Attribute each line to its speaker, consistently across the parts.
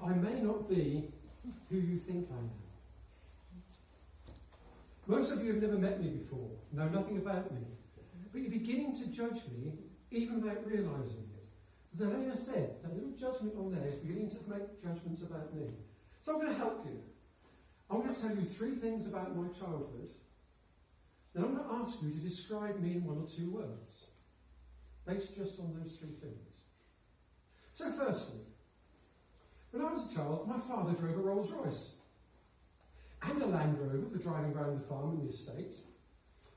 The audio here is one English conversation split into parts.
Speaker 1: I may not be who you think I am. Most of you have never met me before, know nothing about me, but you're beginning to judge me even without realising it. As Elena said, that little judgment on there is beginning to make judgments about me. So I'm going to help you. I'm going to tell you 3 things about my childhood. Then I'm going to ask you to describe me in 1 or 2 words, based just on those 3 things. So firstly, when I was a child, my father drove a Rolls Royce and a Land Rover for driving around the farm and the estate.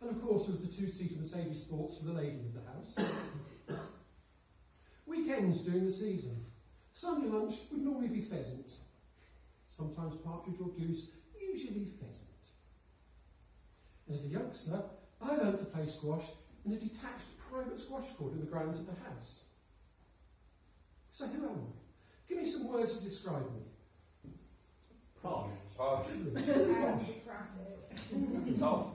Speaker 1: And of course there was the 2-seater Mercedes Sports for the lady of the house. Weekends during the season, Sunday lunch would normally be pheasant. Sometimes partridge or goose, usually pheasant. And as a youngster, I learnt to play squash in a detached private squash court in the grounds of the house. So who am I? Give me some words to describe me.
Speaker 2: Posh.
Speaker 3: Posh.
Speaker 4: Tough.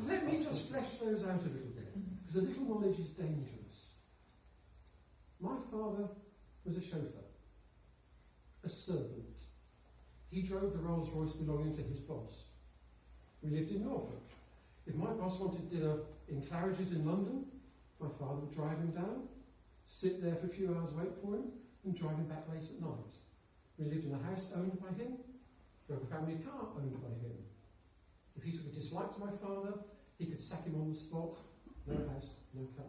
Speaker 1: Let me just flesh those out a little bit, because a little knowledge is dangerous. My father was a chauffeur, a servant. He drove the Rolls Royce belonging to his boss. We lived in Norfolk. If my boss wanted dinner in Claridge's in London, my father would drive him down, sit there for a few hours, wait for him, and drive him back late at night. We lived in a house owned by him, drove a family car owned by him. If he took a dislike to my father, he could sack him on the spot. No house, no car.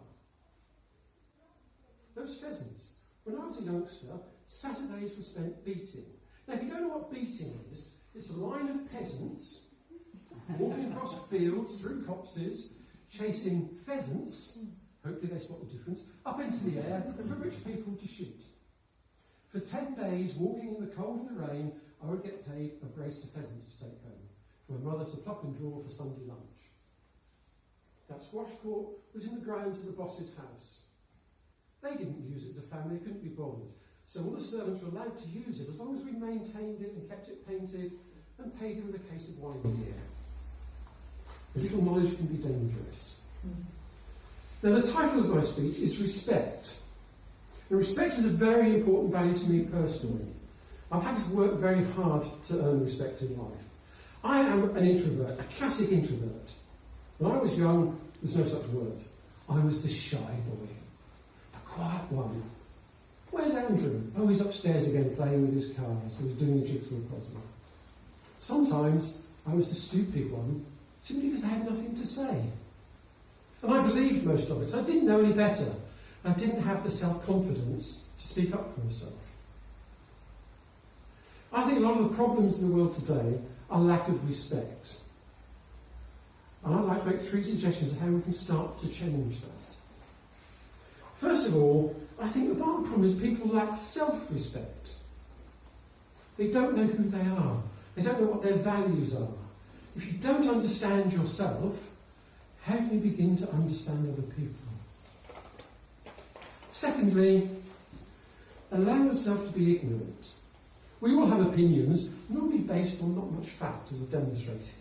Speaker 1: Those pheasants. When I was a youngster, Saturdays were spent beating. Now, if you don't know what beating is, it's a line of peasants walking across fields through copses, chasing pheasants, hopefully they spot the difference, up into the air for rich people to shoot. For 10 days, walking in the cold and the rain, I would get paid a brace of pheasants to take home, for my mother to pluck and draw for Sunday lunch. That squash court was in the grounds of the boss's house. They didn't use it as a family, couldn't be bothered. So all the servants were allowed to use it as long as we maintained it and kept it painted and paid him with a case of wine a year. A little knowledge can be dangerous. Now the title of my speech is Respect. And respect is a very important value to me personally. I've had to work very hard to earn respect in life. I am an introvert, a classic introvert. When I was young, there's no such word. I was the shy boy, the quiet one. Where's Andrew? Oh, he's upstairs again playing with his cars. He was doing a jigsaw puzzle. Sometimes I was the stupid one, simply because I had nothing to say. And I believed most of it, so I didn't know any better. I didn't have the self-confidence to speak up for myself. I think a lot of the problems in the world today are lack of respect. And I'd like to make 3 suggestions of how we can start to change that. First of all, I think the bottom problem is people lack self-respect. They don't know who they are. They don't know what their values are. If you don't understand yourself, how can you begin to understand other people? Secondly, allow yourself to be ignorant. We all have opinions, normally based on not much fact, as I've demonstrated.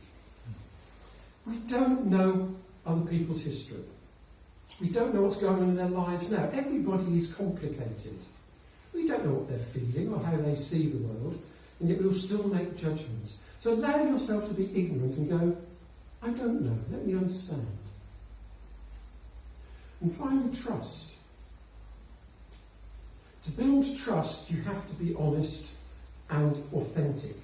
Speaker 1: We don't know other people's history. We don't know what's going on in their lives now. Everybody is complicated. We don't know what they're feeling or how they see the world, and yet we'll still make judgments. So allow yourself to be ignorant and go, I don't know, let me understand. And finally, trust. To build trust, you have to be honest and authentic.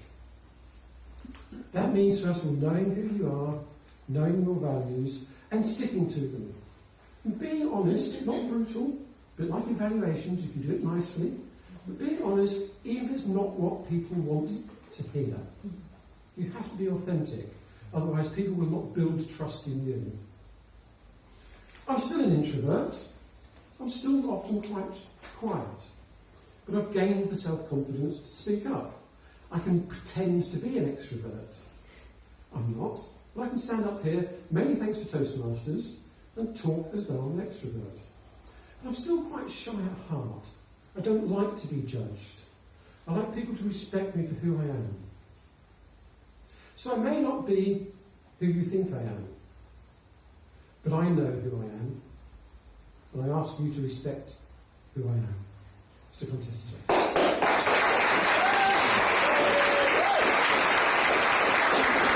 Speaker 1: That means, first of all, knowing who you are, knowing your values, and sticking to them. And being honest, not brutal, but like evaluations, if you do it nicely, but being honest, even if it's not what people want to hear. You have to be authentic, otherwise people will not build trust in you. I'm still an introvert. I'm still often quite quiet. But I've gained the self-confidence to speak up. I can pretend to be an extrovert. I'm not, but I can stand up here, mainly thanks to Toastmasters, and talk as though I'm an extrovert. But I'm still quite shy at heart. I don't like to be judged. I like people to respect me for who I am. So I may not be who you think I am, but I know who I am, and I ask you to respect who I am. Mr. Contessa.